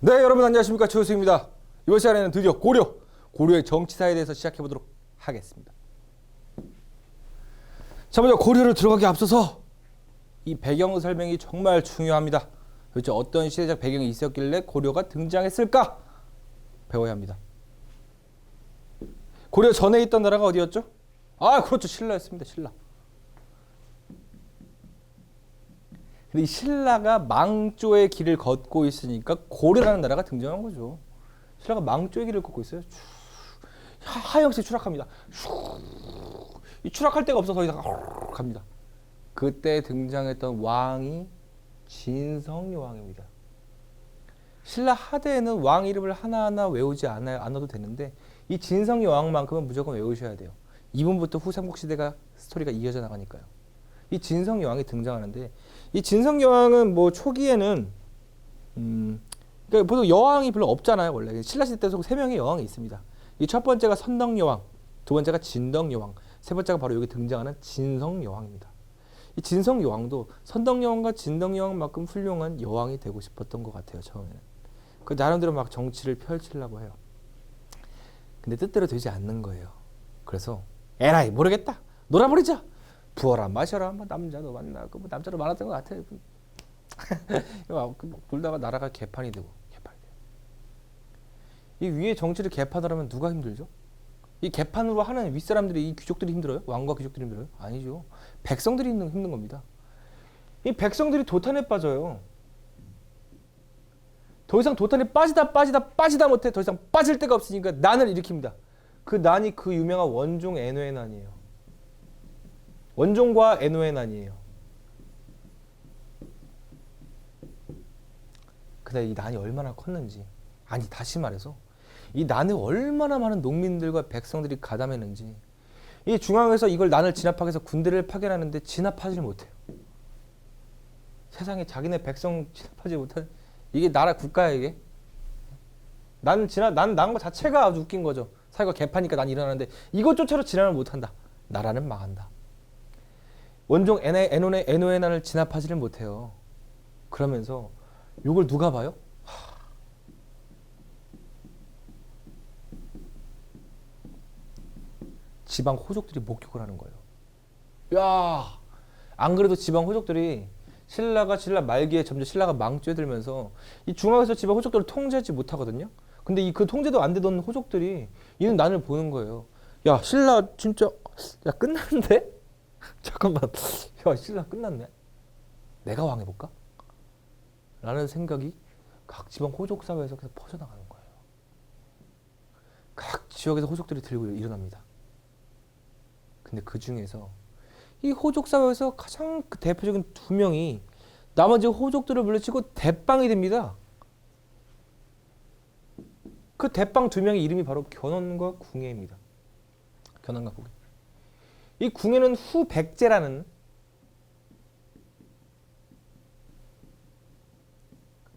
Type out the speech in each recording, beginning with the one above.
네, 여러분 안녕하십니까, 최우수입니다. 이번 시간에는 드디어 고려의 정치사에 대해서 시작해보도록 하겠습니다. 자, 먼저 고려를 들어가기 앞서서 이 배경 설명이 정말 중요합니다. 도대체 어떤 시대적 배경이 있었길래 고려가 등장했을까 배워야 합니다. 고려 전에 있던 나라가 어디였죠? 아, 그렇죠, 신라였습니다. 신라. 근데 이 신라가 망조의 길을 걷고 있으니까 고려라는 나라가 등장한 거죠. 신라가 망조의 길을 걷고 있어요. 하염없이 추락합니다. 이 추락할 데가 없어서 더 이상 갑니다. 그때 등장했던 왕이 진성여왕입니다. 신라 하대에는 왕 이름을 하나하나 외우지 않아도 되는데 이 진성여왕만큼은 무조건 외우셔야 돼요. 이분부터 후삼국시대가 스토리가 이어져 나가니까요. 이 진성여왕이 등장하는데 이 진성여왕은 뭐 초기에는 그러니까 보통 여왕이 별로 없잖아요. 원래 신라시대 때도 3명의 여왕이 있습니다. 이 첫 번째가 선덕여왕, 두 번째가 진덕여왕, 세 번째가 바로 여기 등장하는 진성여왕입니다. 이 진성여왕도 선덕여왕과 진덕여왕만큼 훌륭한 여왕이 되고 싶었던 것 같아요. 처음에는 그 나름대로 막 정치를 펼치려고 해요. 근데 뜻대로 되지 않는 거예요. 그래서 에라이 모르겠다, 놀아버리자. 부어라 마셔라, 뭐 남자도 만나고 뭐 남자도 많았던 것 같아요. 놀다가 나라가 개판이 되고. 이 위에 정치를 개판하려면 누가 힘들죠? 이 개판으로 하는 윗사람들이, 이 귀족들이 힘들어요? 왕과 귀족들이 힘들어요? 아니죠. 백성들이 힘든 겁니다. 이 백성들이 도탄에 빠져요. 더 이상 도탄에 빠지다 못해 더 이상 빠질 데가 없으니까 난을 일으킵니다. 그 난이 그 유명한 원종 애노의 난이에요. 원종과 애노의 난이에요. 근데 이 난이 얼마나 컸는지, 아니 다시 말해서 이 난에 얼마나 많은 농민들과 백성들이 가담했는지, 이 중앙에서 이걸 난을 진압하기 위해서 군대를 파견하는데 진압하지 못해요. 세상에 자기네 백성 진압하지 못한 이게 나라 국가야 이게? 난 거 자체가 아주 웃긴 거죠. 사회가 개판이니까 난 일어나는데 이것조차도 진압을 못한다. 나라는 망한다. 원종 애노의 난을 진압하지를 못해요. 그러면서 이걸 누가 봐요? 지방 호족들이 목격을 하는 거예요. 야, 안 그래도 지방 호족들이 신라 말기에 점점 신라가 망조에 들면서 이 중앙에서 지방 호족들을 통제하지 못하거든요. 근데 그 통제도 안 되던 호족들이 이는 난을 보는 거예요. 야, 신라 진짜 야 끝났는데? 잠깐만, 야 신라 끝났네. 내가 왕 해볼까? 라는 생각이 각 지방 호족 사회에서 계속 퍼져나가는 거예요. 각 지역에서 호족들이 들고 일어납니다. 근데 그 중에서 이 호족 사회에서 가장 대표적인 2명이 나머지 호족들을 물리치고 대빵이 됩니다. 그 대빵 2명의 이름이 바로 견훤과 궁예입니다. 견훤과 궁예. 이 궁예는 후백제라는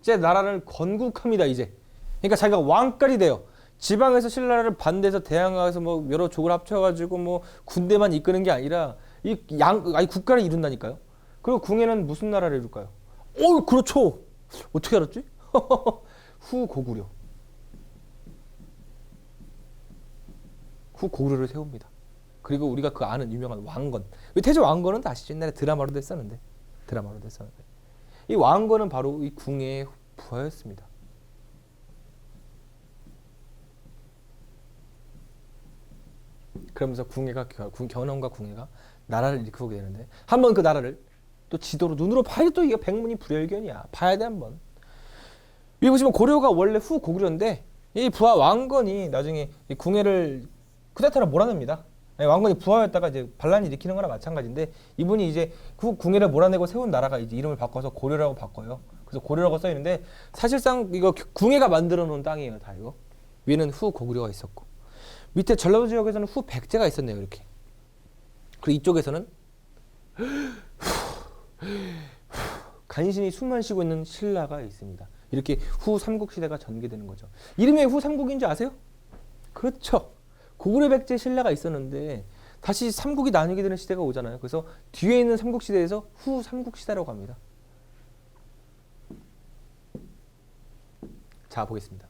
제 나라를 건국합니다. 이제 그러니까 자기가 왕깔이 돼요. 지방에서 신라를 반대해서 대항해서 뭐 여러 족을 합쳐가지고 뭐 군대만 이끄는 게 아니라 아니 국가를 이룬다니까요. 그리고 궁예는 무슨 나라를 이룰까요? 그렇죠. 어떻게 알았지? 후고구려. 후고구려를 세웁니다. 그리고 우리가 그 아는 유명한 왕건. 태조 왕건은 아시죠? 옛날에 드라마로도 했었는데. 이 왕건은 바로 이 궁예의 부하였습니다. 그러면서 견훤과 궁예가 나라를 일으키게 되는데, 한번 그 나라를 또 지도로 눈으로 봐야 또 이게 백문이 불여일견이야. 봐야 돼 한번. 여기 보시면 고려가 원래 후고구려인데 이 부하 왕건이 나중에 이 궁예를 쿠데타로 몰아냅니다. 왕건이 부하였다가 이제 반란을 일으키는 거나 마찬가지인데, 이분이 이제 궁예를 몰아내고 세운 나라가 이제 이름을 바꿔서 고려라고 바꿔요. 그래서 고려라고 써 있는데 사실상 이거 궁예가 만들어 놓은 땅이에요. 다 이거. 위에는 후고구려가 있었고 밑에 전라도 지역에서는 후백제가 있었네요. 이렇게. 그리고 이쪽에서는 간신히 숨만 쉬고 있는 신라가 있습니다. 이렇게 후삼국시대가 전개되는 거죠. 이름이 왜 후삼국인지 아세요? 그렇죠. 고구려 백제 신라가 있었는데 다시 삼국이 나뉘게 되는 시대가 오잖아요. 그래서 뒤에 있는 삼국시대에서 후삼국시대라고 합니다. 자, 보겠습니다.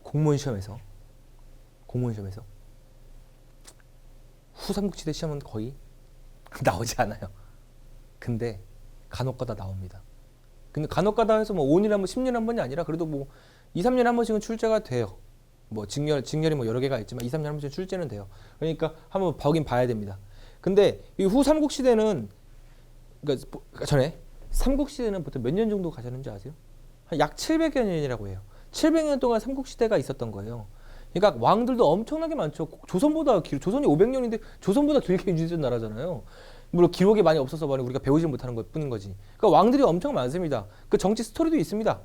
공무원 시험에서 후삼국시대 시험은 거의 나오지 않아요. 근데 간혹가다 나옵니다. 근데 간혹가다 해서 뭐 5년에 한 번, 10년에 한 번이 아니라 그래도 뭐 2, 3년에 한 번씩은 출제가 돼요. 뭐 직렬이 뭐 여러 개가 있지만 2, 3년에 한 번씩 출제는 돼요. 그러니까 한번 보긴 봐야 됩니다. 근데 이 후삼국시대는 그러니까 전에 삼국시대는 보통 몇 년 정도 가셨는지 아세요? 약 700여 년이라고 해요. 700년 동안 삼국시대가 있었던 거예요. 그러니까 왕들도 엄청나게 많죠. 조선이 500년인데 조선보다 길게 유지된 나라잖아요. 물론 기록이 많이 없어서 우리가 배우지 못하는 것 뿐인 거지. 그러니까 왕들이 엄청 많습니다. 그 정치 스토리도 있습니다.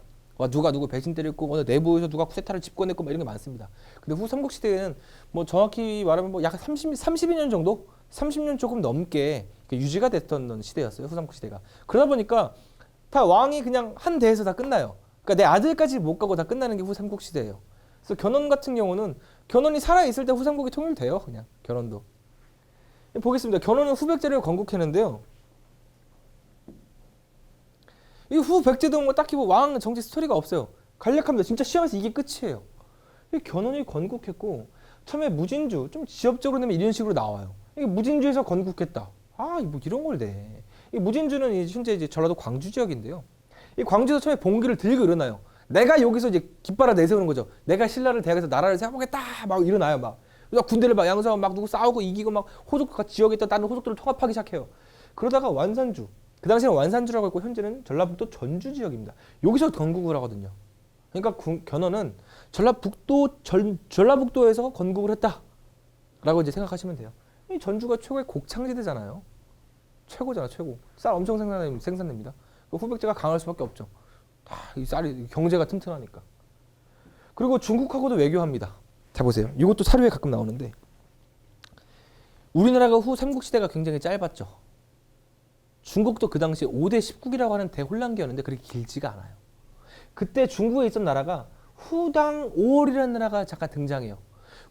누가 누구 배신 때렸고 어느 내부에서 누가 쿠데타를 집권했고 이런 게 많습니다. 근데 후 삼국시대에는 뭐 정확히 말하면 뭐 약 30여 년 정도? 30년 조금 넘게 유지가 됐던 시대였어요. 후 삼국시대가. 그러다 보니까 다 왕이 그냥 한 대에서 다 끝나요. 그러니까 내 아들까지 못 가고 다 끝나는 게 후 삼국시대예요. 그래서 견훤 같은 경우는 견훤이 살아있을 때 후삼국이 통일돼요. 그냥 견훤도. 보겠습니다. 견훤은 후백제를 건국했는데요. 이 후백제도 뭐 딱히 뭐 왕 정치 스토리가 없어요. 간략합니다. 진짜 시험에서 이게 끝이에요. 이 견훤이 건국했고 처음에 무진주, 좀 지역적으로 내면 이런 식으로 나와요. 이게 무진주에서 건국했다. 뭐 이런 걸 내. 이 무진주는 현재 이제 전라도 광주 지역인데요. 이 광주에서 처음에 봉기를 들고 일어나요. 내가 여기서 이제 깃발을 내세우는 거죠. 내가 신라를 대항해서 나라를 세워보겠다. 막 일어나요. 막 군대를 막 양성하고 막 누구 싸우고 이기고 막 호족과 지역에 있던 다른 호족들을 통합하기 시작해요. 그러다가 완산주, 그 당시에는 완산주라고 했고 현재는 전라북도 전주 지역입니다. 여기서 건국을 하거든요. 그러니까 견훤은 전라북도에서 건국을 했다라고 이제 생각하시면 돼요. 이 전주가 최고의 곡창지대잖아요. 최고잖아, 최고. 쌀 엄청 생산됩니다. 후백제가 강할 수밖에 없죠. 이 쌀이 경제가 튼튼하니까. 그리고 중국하고도 외교합니다. 자 보세요. 이것도 사료에 가끔 나오는데 우리나라가 후 삼국시대가 굉장히 짧았죠. 중국도 그 당시 5대 10국이라고 하는 대혼란기였는데 그렇게 길지가 않아요. 그때 중국에 있던 나라가 후당 5월이라는 나라가 잠깐 등장해요.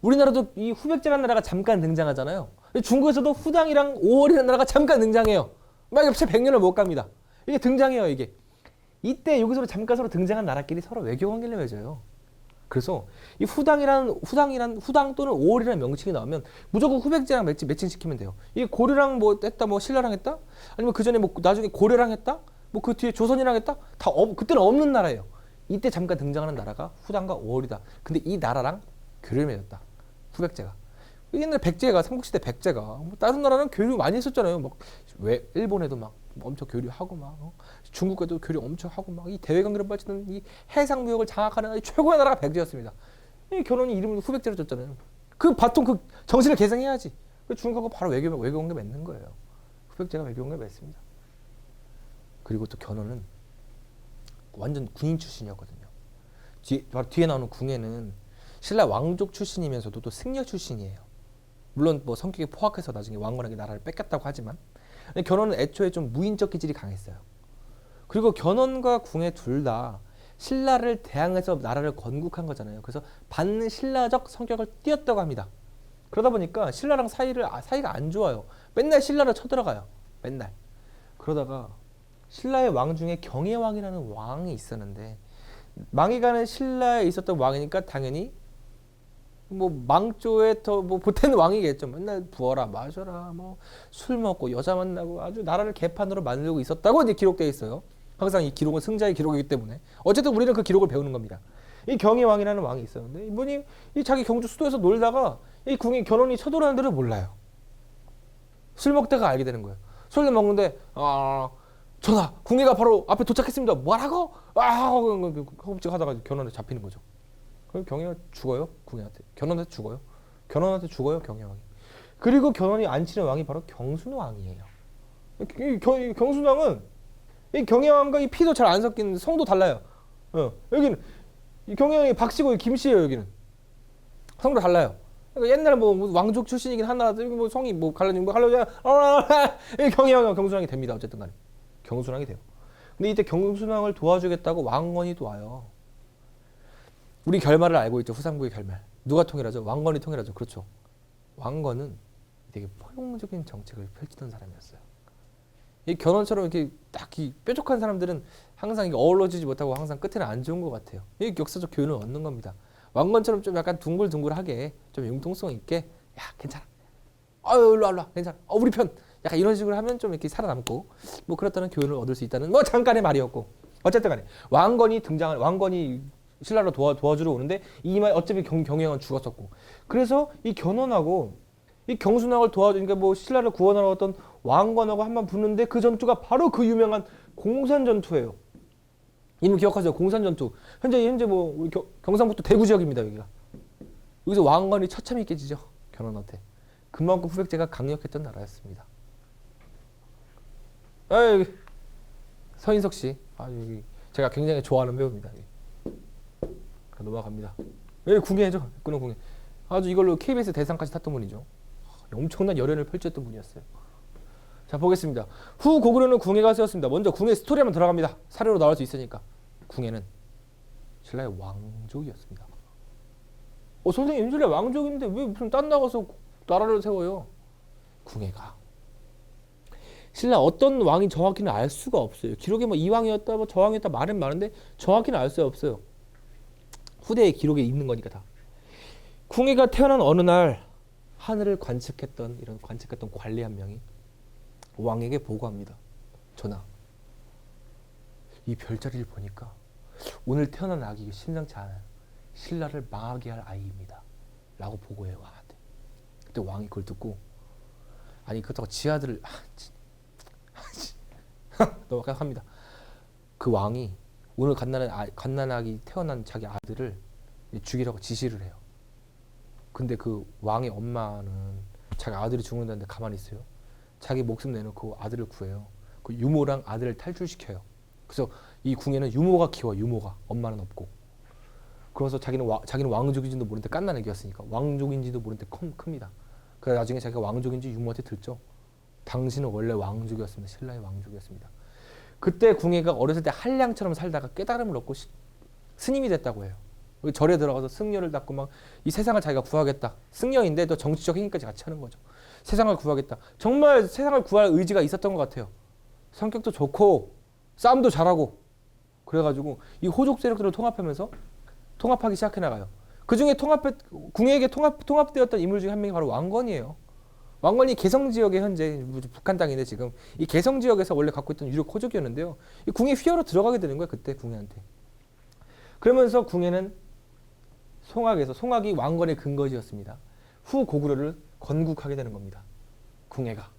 우리나라도 이 후백제라는 나라가 잠깐 등장하잖아요. 중국에서도 후당이랑 5월이라는 나라가 잠깐 등장해요. 막 옆에 100년을 못 갑니다. 이게 등장해요. 이때 여기서 잠깐 서로 등장한 나라끼리 서로 외교 관계를 맺어요. 그래서 이 후당 또는 5월이라는 명칭이 나오면 무조건 후백제랑 매칭시키면 돼요. 이게 고려랑 뭐 했다, 뭐 신라랑 했다, 아니면 그 전에 뭐 나중에 고려랑 했다, 뭐 그 뒤에 조선이랑 했다, 그때는 없는 나라예요. 이때 잠깐 등장하는 나라가 후당과 5월이다. 근데 이 나라랑 교류를 맺었다. 후백제가. 옛날 백제가 삼국시대 백제가 뭐 다른 나라랑 교류 많이 했었잖아요. 막 왜 일본에도 막 엄청 교류하고 막 중국과도 교류 엄청 하고 막 이 대외 관계를 빠지는 이 해상 무역을 장악하는 최고의 나라가 백제였습니다. 이 견훤이 이름을 후백제로 줬잖아요. 그 바통 그 정신을 계승해야지. 그 중국하고 바로 외교 관계 맺는 거예요. 후백제가 외교 관계 맺습니다. 그리고 또 견훤은 완전 군인 출신이었거든요. 바로 뒤에 나오는 궁예는 신라 왕족 출신이면서도 또 승려 출신이에요. 물론 뭐 성격이 포악해서 나중에 왕건에게 나라를 뺏겼다고 하지만 견훤은 애초에 좀 무인적 기질이 강했어요. 그리고 견훤과 궁예 둘 다 신라를 대항해서 나라를 건국한 거잖아요. 그래서 반신라적 성격을 띄었다고 합니다. 그러다 보니까 신라랑 사이가 안 좋아요. 맨날 신라를 쳐들어가요. 맨날. 그러다가 신라의 왕 중에 경혜왕이라는 왕이 있었는데 망해가는 신라에 있었던 왕이니까 당연히 뭐 망조에 더 뭐 보태는 왕이겠죠. 맨날 부어라 마셔라 뭐 술 먹고 여자 만나고 아주 나라를 개판으로 만들고 있었다고 이제 기록되어 있어요. 항상 이 기록은 승자의 기록이기 때문에 어쨌든 우리는 그 기록을 배우는 겁니다. 이 경희왕이라는 왕이 있었는데 이분이 이 자기 경주 수도에서 놀다가 이 견훤이 쳐들어오는 데를 몰라요. 술 먹다가 알게 되는 거예요. 술을 먹는데 전하 궁예가 바로 앞에 도착했습니다. 뭐라고? 허겁지겁 하다가 견훤한테 잡히는 거죠. 그럼 경혜가 죽어요. 궁예한테. 견훤한테 죽어요. 견훤한테 죽어요. 경혜왕이. 그리고 견훤이 앉히는 왕이 바로 경순왕이에요. 경순왕은 이 경혜왕과 이 피도 잘 안 섞이는 성도 달라요. 여기는 이 경혜왕이 박씨고 김씨예요. 여기는 성도 달라요. 그러니까 옛날 뭐 왕족 출신이긴 하나 뭐 성이 뭐 갈라지면 경혜왕과 경순왕이 됩니다. 어쨌든 간에 경순왕이 돼요. 근데 이때 경순왕을 도와주겠다고 왕건이 또 와요. 우리 결말을 알고 있죠. 후삼국의 결말. 누가 통일하죠? 왕건이 통일하죠. 그렇죠. 왕건은 되게 포용적인 정책을 펼치던 사람이었어요. 이 견훤처럼 이렇게 딱 이 뾰족한 사람들은 항상 이게 어우러지지 못하고 항상 끝에는 안 좋은 것 같아요. 이 역사적 교훈을 얻는 겁니다. 왕건처럼 좀 약간 둥글둥글하게 좀 융통성 있게 야 괜찮아. 아유 일로 와 괜찮아. 우리 편. 약간 이런 식으로 하면 좀 이렇게 살아남고 뭐 그렇다는 교훈을 얻을 수 있다는 뭐 잠깐의 말이었고 어쨌든 간에 왕건이 신라를 도와주러 오는데 이말 어차피 경영은 죽었었고 그래서 이 견훤하고 이 경순왕을 도와주니까 뭐 신라를 구원하러 왔던 왕건하고 한번 붙는데 그 전투가 바로 그 유명한 공산 전투예요. 이미 기억하세요? 공산 전투. 현재 뭐 우리 경상북도 대구 지역입니다 여기가. 여기서 왕건이 처참히 깨지죠 견훤한테. 그만큼 후백제가 강력했던 나라였습니다. 여기 서인석 씨, 여기 제가 굉장히 좋아하는 배우입니다. 여기. 넘어갑니다. 여기 궁예죠, 군원 궁예. 아주 이걸로 KBS 대상까지 탔던 분이죠. 엄청난 열연을 펼쳤던 분이었어요. 자 보겠습니다. 후 고구려는 궁예가 세웠습니다. 먼저 궁예 스토리 한번 들어갑니다. 사례로 나올 수 있으니까. 궁예는 신라의 왕족이었습니다. 선생님 신라 왕족인데 왜 무슨 딴 나가서 나라를 세워요? 궁예가 신라 어떤 왕이 정확히는 알 수가 없어요. 기록에 뭐 이 왕이었다, 뭐 저 왕이었다 말은 많은데 정확히는 알 수 없어요. 후대의 기록에 있는 거니까 다. 궁예가 태어난 어느 날 하늘을 관측했던 관리 한 명이 왕에게 보고합니다. 전하, 이 별자리를 보니까 오늘 태어난 아기 심상치 않아요. 신라를 망하게 할 아이입니다. 라고 보고해요 왕한테. 그때 왕이 그걸 듣고 아니 그렇다고 지 아들을 넘어갑니다. 그 왕이 오늘 갓난아기 태어난 자기 아들을 죽이라고 지시를 해요. 근데 그 왕의 엄마는 자기 아들이 죽는다는데 가만히 있어요. 자기 목숨 내놓고 아들을 구해요. 그 유모랑 아들을 탈출시켜요. 그래서 이 궁에는 유모가 키워. 유모가 엄마는 없고. 그래서 자기는 왕족인지도 모르는데 갓난아기였으니까 왕족인지도 모르는데 큽니다. 그래서 나중에 자기가 왕족인지 유모한테 듣죠. 당신은 원래 왕족이었습니다. 신라의 왕족이었습니다. 그때 궁예가 어렸을 때 한량처럼 살다가 깨달음을 얻고 스님이 됐다고 해요. 절에 들어가서 승려를 닦고 막 이 세상을 자기가 구하겠다. 승려인데 또 정치적 행위까지 같이 하는 거죠. 세상을 구하겠다. 정말 세상을 구할 의지가 있었던 것 같아요. 성격도 좋고 싸움도 잘하고 그래가지고 이 호족 세력들을 통합하기 시작해 나가요. 그 중에 궁예에게 통합되었던 인물 중에 한 명이 바로 왕건이에요. 왕건이 개성 지역에 현재 북한 땅인데 지금 이 개성 지역에서 원래 갖고 있던 유력 호족이었는데요. 이 궁예 휘하러 들어가게 되는 거예요. 그때 궁예한테. 그러면서 궁예는 송악이 왕건의 근거지였습니다. 후 고구려를 건국하게 되는 겁니다. 궁예가.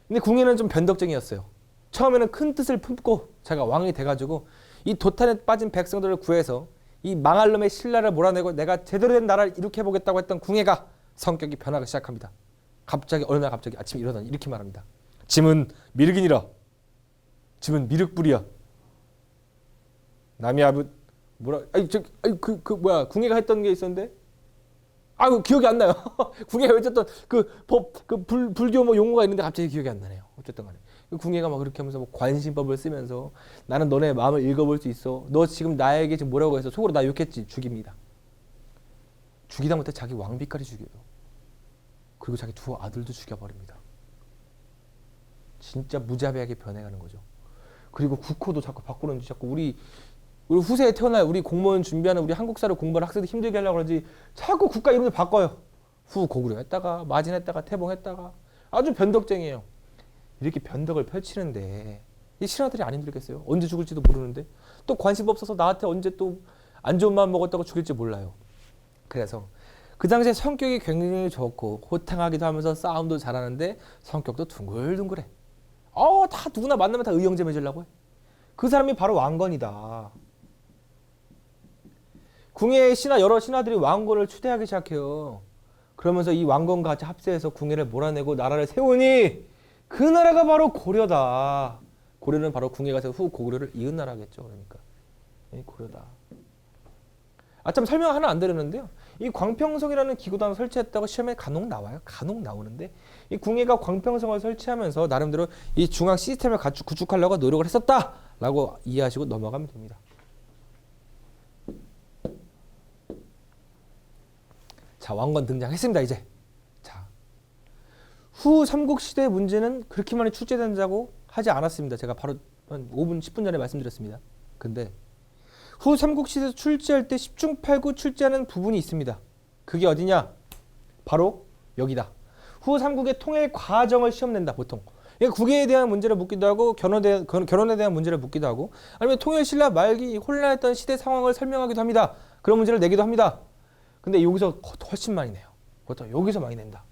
근데 궁예는 좀 변덕쟁이였어요. 처음에는 큰 뜻을 품고 자기가 왕이 돼가지고 이 도탄에 빠진 백성들을 구해서 이 망할 놈의 신라를 몰아내고 내가 제대로 된 나라를 이룩해보겠다고 했던 궁예가 성격이 변하기 시작합니다. 어느 날 갑자기 아침에 일어나니 이렇게 말합니다. 짐은 미륵이니라. 짐은 미륵불이야. 남이 아부 궁예가 했던 게 있었는데 기억이 안 나요. 궁예가 외쳤던 불교 뭐 용어가 있는데 갑자기 기억이 안 나네요. 어쨌든 간에 궁예가 막 그렇게 하면서 뭐 관심법을 쓰면서 나는 너네 마음을 읽어볼 수 있어. 너 지금 나에게 지금 뭐라고 해서 속으로 나 욕했지. 죽입니다. 죽이다 못해 자기 왕비까지 죽여요. 그리고 자기 두 아들도 죽여버립니다. 진짜 무자비하게 변해가는 거죠. 그리고 국호도 자꾸 바꾸는지 자꾸 우리 후세에 태어날 우리 공무원 준비하는 우리 한국사를 공부하는 학생들 힘들게 하려고 그러지 자꾸 국가 이름을 바꿔요. 후 고구려 했다가 마진했다가 태봉했다가 아주 변덕쟁이에요. 이렇게 변덕을 펼치는데 이 신하들이 안 힘들겠어요? 언제 죽을지도 모르는데 또 관심 없어서 나한테 언제 또 안 좋은 마음 먹었다고 죽일지 몰라요. 그래서 그 당시에 성격이 굉장히 좋고 호탕하기도 하면서 싸움도 잘하는데 성격도 둥글둥글해. 다 누구나 만나면 다 의형제 맺으려고 해. 그 사람이 바로 왕건이다. 궁예의 여러 신하들이 왕건을 추대하기 시작해요. 그러면서 이 왕건과 같이 합세해서 궁예를 몰아내고 나라를 세우니 그 나라가 바로 고려다. 고려는 바로 궁예가 세워 후 고구려를 이은 나라겠죠. 그러니까 고려다. 참 설명 하나 안 드렸는데요. 이 광평성이라는 기구단을 설치했다고 시험에 간혹 나와요. 간혹 나오는데 이 궁예가 광평성을 설치하면서 나름대로 이 중앙 시스템을 구축하려고 노력을 했었다라고 이해하시고 넘어가면 됩니다. 자, 왕건 등장했습니다. 이제 자, 후 삼국시대의 문제는 그렇게 많이 출제된다고 하지 않았습니다. 제가 바로 한 5분, 10분 전에 말씀드렸습니다. 근데 후 삼국시대에서 출제할 때 10중 8구 출제하는 부분이 있습니다. 그게 어디냐? 바로 여기다. 후 삼국의 통일 과정을 시험 낸다, 보통. 그러니까 국외에 대한 문제를 묻기도 하고 결혼에 대한 문제를 묻기도 하고 아니면 통일 신라 말기 혼란했던 시대 상황을 설명하기도 합니다. 그런 문제를 내기도 합니다. 근데 여기서 훨씬 많이 내요. 보통 여기서 많이 낸다.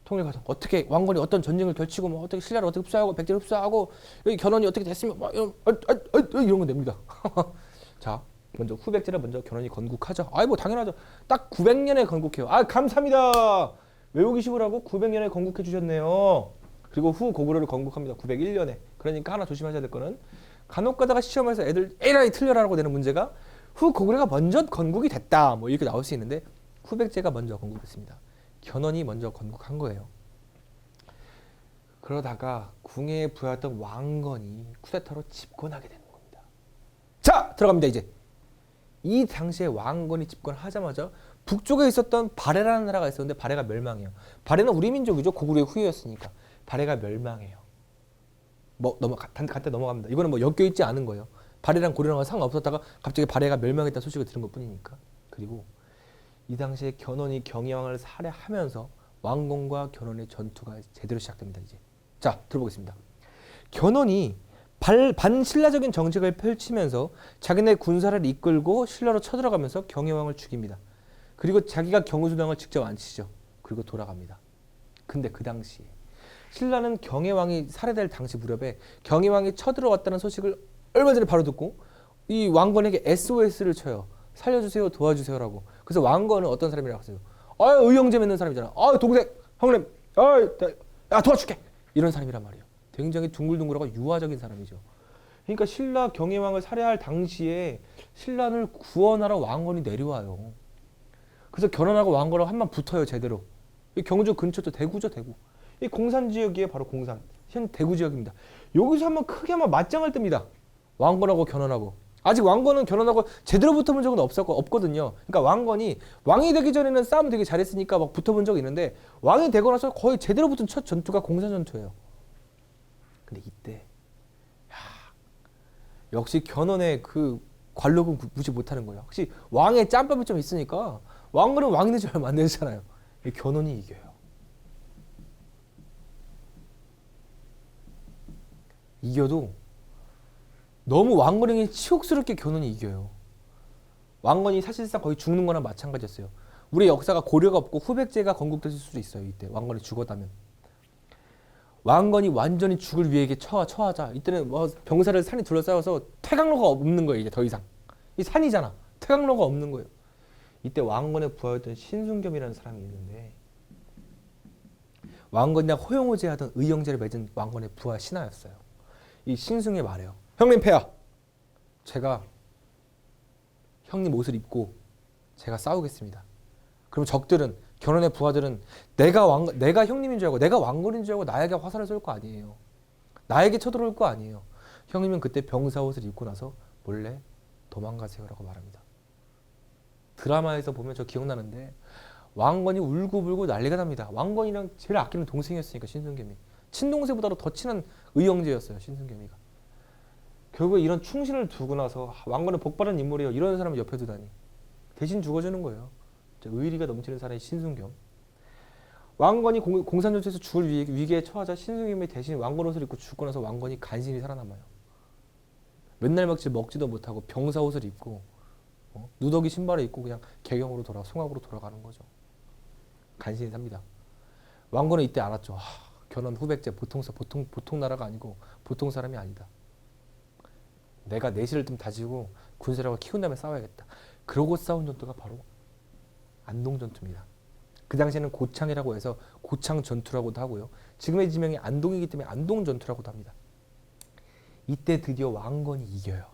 통일 과정 어떻게 왕건이 어떤 전쟁을 펼치고 뭐 어떻게 신라를 어떻게 흡수하고 백제를 흡수하고 여기 견훤이 어떻게 됐으면 뭐 이런 거 냅니다. 자, 먼저 후백제를 먼저 견훤이 건국하죠. 아이 뭐 당연하죠. 딱 900년에 건국해요. 아 감사합니다. 외우기 쉬우라고 900년에 건국해 주셨네요. 그리고 후 고구려를 건국합니다. 901년에. 그러니까 하나 조심하셔야 될 거는 간혹 가다가 시험에서 애들 에라이 틀려라라고 되는 문제가 후 고구려가 먼저 건국이 됐다. 뭐 이렇게 나올 수 있는데 후백제가 먼저 건국했습니다. 견훤이 먼저 건국한 거예요. 그러다가 궁에 부여했던 왕건이 쿠데타로 집권하게 되는 겁니다. 자, 들어갑니다. 이제 이 당시에 왕건이 집권하자마자 북쪽에 있었던 발해라는 나라가 있었는데 발해가 멸망해요. 발해는 우리 민족이죠. 고구려의 후예였으니까. 발해가 멸망해요. 뭐 간단히 넘어갑니다. 이거는 뭐 엮여 있지 않은 거예요. 발해랑 고려랑 상관없었다가 갑자기 발해가 멸망했다는 소식을 들은 것뿐이니까. 그리고 이 당시에 견훤이 경희왕을 살해하면서 왕건과 견훤의 전투가 제대로 시작됩니다. 이제 자 들어보겠습니다. 견훤이 반신라적인 정책을 펼치면서 자기네 군사를 이끌고 신라로 쳐들어가면서 경희왕을 죽입니다. 그리고 자기가 경우수당을 직접 앉히죠. 그리고 돌아갑니다. 근데 그 당시에 신라는 경혜왕이 살해될 당시 무렵에 경혜왕이 쳐들어왔다는 소식을 얼마 전에 바로 듣고 이 왕건에게 SOS를 쳐요. 살려주세요, 도와주세요라고. 그래서 왕건은 어떤 사람이라고 하세요? 아, 의형제 맺는 사람이잖아. 아, 동생, 형님, 야 도와줄게. 이런 사람이란 말이에요. 굉장히 둥글둥글하고 유화적인 사람이죠. 그러니까 신라 경혜왕을 살해할 당시에 신라를 구원하러 왕건이 내려와요. 그래서 견훤하고 왕건하고 한번 붙어요, 제대로. 이 경주 근처죠, 대구죠, 대구. 이 공산 지역이에요, 바로 공산. 현 대구 지역입니다. 여기서 한번 크게 한번 맞짱을 뜹니다. 왕건하고 견훤하고. 아직 왕건은 견훤하고 제대로 붙어본 적은 없거든요. 그러니까 왕건이 왕이 되기 전에는 싸움 되게 잘했으니까 막 붙어본 적이 있는데 왕이 되고 나서 거의 제대로 붙은 첫 전투가 공산 전투예요. 근데 이때 역시 견훤의 그 관록은 무시 못하는 거예요. 혹시 왕의 짬밥이 좀 있으니까 왕건은 왕이 되지 얼마 안 되잖아요. 견훤이 이겨요. 이겨도 너무 왕건에게 치욕스럽게 견훤이 이겨요. 왕건이 사실상 거의 죽는 거나 마찬가지였어요. 우리의 역사가 고려가 없고 후백제가 건국됐을 수도 있어요. 이때 왕건이 죽었다면. 왕건이 완전히 죽을 위에게 처하자. 이때는 뭐 병사를 산이 둘러싸여서 퇴강로가 없는 거예요. 이제 더 이상. 이 산이잖아. 퇴강로가 없는 거예요. 이때 왕건의 부하였던 신순겸이라는 사람이 있는데 왕건이랑 호용호제하던 의형제를 맺은 왕건의 부하 신하였어요. 이 신승에 말해요. 형님 폐하, 제가 형님 옷을 입고 제가 싸우겠습니다. 그럼 적들은 견훤의 부하들은 내가 형님인 줄 알고 내가 왕건인 줄 알고 나에게 화살을 쏠 거 아니에요. 나에게 쳐들어올 거 아니에요. 형님은 그때 병사 옷을 입고 나서 몰래 도망가세요라고 말합니다. 드라마에서 보면 저 기억나는데 왕건이 울고불고 난리가 납니다. 왕건이랑 제일 아끼는 동생이었으니까 신승겸이. 친동생보다도 더 친한 의형제였어요. 신승겸이가. 결국에 이런 충신을 두고 나서 왕건은 복받은 인물이에요. 이런 사람을 옆에 두다니. 대신 죽어주는 거예요. 의리가 넘치는 사람이 신승겸. 왕건이 공산전투에서 죽을 위기에 처하자 신승겸이 대신 왕건 옷을 입고 죽고 나서 왕건이 간신히 살아남아요. 맨날 먹지도 못하고 병사 옷을 입고 누더기 신발을 입고 그냥 개경으로 송악으로 돌아가는 거죠. 간신히 삽니다. 왕건은 이때 알았죠. 견훤 후백제 보통 나라가 아니고 보통 사람이 아니다. 내가 내실을 좀 다지고 군사력을 키운 다음에 싸워야겠다. 그러고 싸운 전투가 바로 안동전투입니다. 그 당시에는 고창이라고 해서 고창전투라고도 하고요. 지금의 지명이 안동이기 때문에 안동전투라고도 합니다. 이때 드디어 왕건이 이겨요.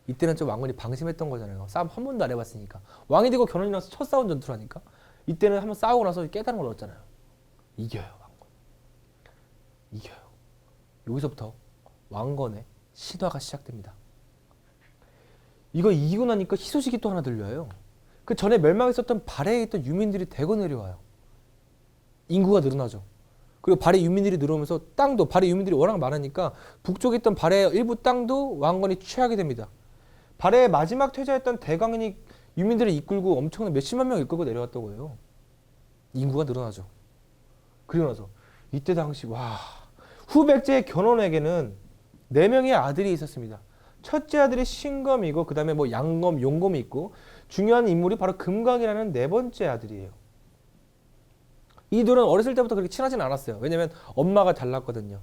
이때는 좀 왕건이 방심했던 거잖아요. 싸움 한 번도 안 해봤으니까. 왕이 되고 견훤이 나서 첫 싸운 전투라니까. 이때는 한번 싸우고 나서 깨달은 걸 얻었잖아요. 이겨요. 왕건. 이겨요. 여기서부터 왕건의 신화가 시작됩니다. 이거 이기고 나니까 희소식이 또 하나 들려요. 그 전에 멸망했었던 발해에 있던 유민들이 대거 내려와요. 인구가 늘어나죠. 그리고 발해 유민들이 늘어오면서 땅도 발해 유민들이 워낙 많으니까 북쪽에 있던 발해 일부 땅도 왕건이 취하게 됩니다. 발해의 마지막 퇴자였던 대광인이 유민들을 이끌고 엄청난 몇십만 명 이끌고 내려왔다고 해요. 인구가 늘어나죠. 그리고 나서 이때 당시 후백제의 견훤에게는 4명의 아들이 있었습니다. 첫째 아들이 신검이고 그 다음에 뭐 양검, 용검이 있고 중요한 인물이 바로 금강이라는 4번째 아들이에요. 이 둘은 어렸을 때부터 그렇게 친하진 않았어요. 왜냐면 엄마가 달랐거든요.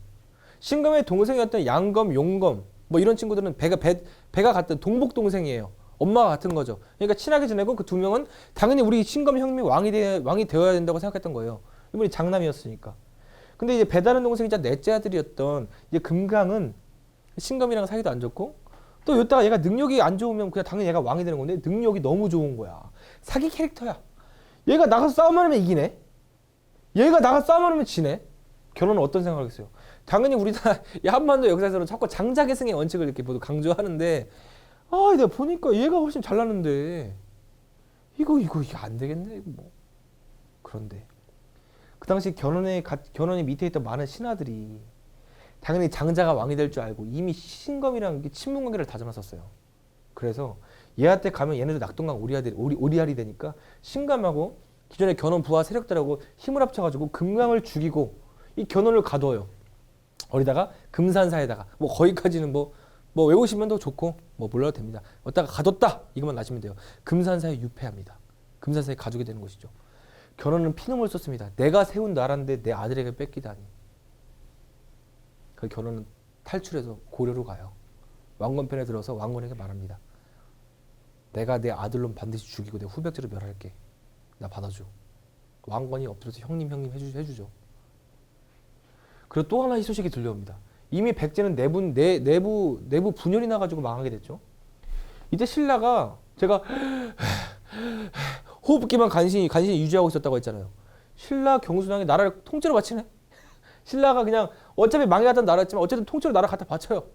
신검의 동생이었던 양검, 용검 뭐 이런 친구들은 배가 같은 동복 동생이에요. 엄마가 같은 거죠. 그러니까 친하게 지내고 그 2명은 당연히 우리 신검 형님이 왕이 되어야 된다고 생각했던 거예요. 이분이 장남이었으니까. 근데 이제 배 다른 동생이자 넷째 아들이었던 이제 금강은 신검이랑 사이도 안 좋고 또 이따가 얘가 능력이 안 좋으면 그냥 당연히 얘가 왕이 되는 건데 능력이 너무 좋은 거야. 사기 캐릭터야. 얘가 나가서 싸움만 하면 이기네. 얘가 나가서 싸움만 하면 지네. 결혼은 어떤 생각을 하겠어요? 당연히 우리나라 한반도 역사에서는 자꾸 장자계승의 원칙을 이렇게 모두 강조하는데 내가 보니까 얘가 훨씬 잘나는데 이거 안 되겠네. 뭐. 그런데 그 당시 견훤이 밑에 있던 많은 신하들이 당연히 장자가 왕이 될 줄 알고 이미 신검이랑 친분 관계를 다져놨었어요. 그래서 얘한테 가면 얘네들 낙동강 오리알이 되니까 신검하고 기존의 견훤 부하 세력들하고 힘을 합쳐가지고 금강을 죽이고 이 견훤을 가둬요. 어디다가 금산사에다가 뭐 거기까지는 뭐 외우시면 더 좋고 뭐 몰라도 됩니다. 어디다가 가뒀다 이것만 아시면 돼요. 금산사에 유폐합니다. 금산사에 가두게 되는 것이죠. 견훤은 피눈물 쏟습니다. 내가 세운 나라인데 내 아들에게 뺏기다니. 그 견훤은 탈출해서 고려로 가요. 왕건편에 들어서 왕건에게 말합니다. 내가 내 아들로 반드시 죽이고 내 후백제로 멸할게. 나 받아줘. 왕건이 엎드려서 형님 해주죠. 그리고 또 하나의 소식이 들려옵니다. 이미 백제는 내부 분열이 나가지고 망하게 됐죠. 이때 신라가 제가 호흡기만 간신히 유지하고 있었다고 했잖아요. 신라 경순왕이 나라를 통째로 바치네. 신라가 그냥 어차피 망해갔던 나라였지만 어쨌든 통째로 나라 갖다 바쳐요.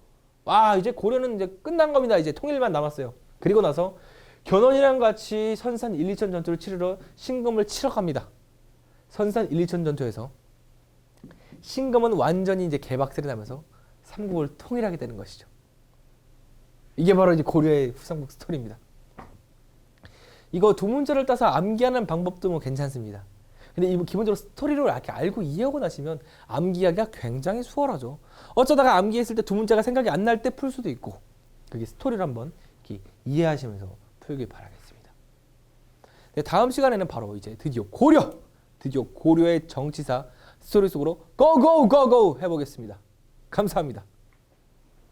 이제 고려는 이제 끝난 겁니다. 이제 통일만 남았어요. 그리고 나서 견훤이랑 같이 선산 1, 2천 전투를 치르러 신검을 치러 갑니다. 선산 1, 2천 전투에서 신검은 완전히 이제 개박살이 나면서 삼국을 통일하게 되는 것이죠. 이게 바로 이제 고려의 후삼국 스토리입니다. 이거 두 문자를 따서 암기하는 방법도 뭐 괜찮습니다. 근데 이 기본적으로 스토리를 이렇게 알고 이해하고 나시면 암기하기가 굉장히 수월하죠. 어쩌다가 암기했을 때 두 문자가 생각이 안 날 때 풀 수도 있고 그게 스토리를 한번 이렇게 이해하시면서 풀길 바라겠습니다. 네, 다음 시간에는 바로 이제 드디어 고려의 정치사 스토리 속으로 고고 해보겠습니다. 감사합니다.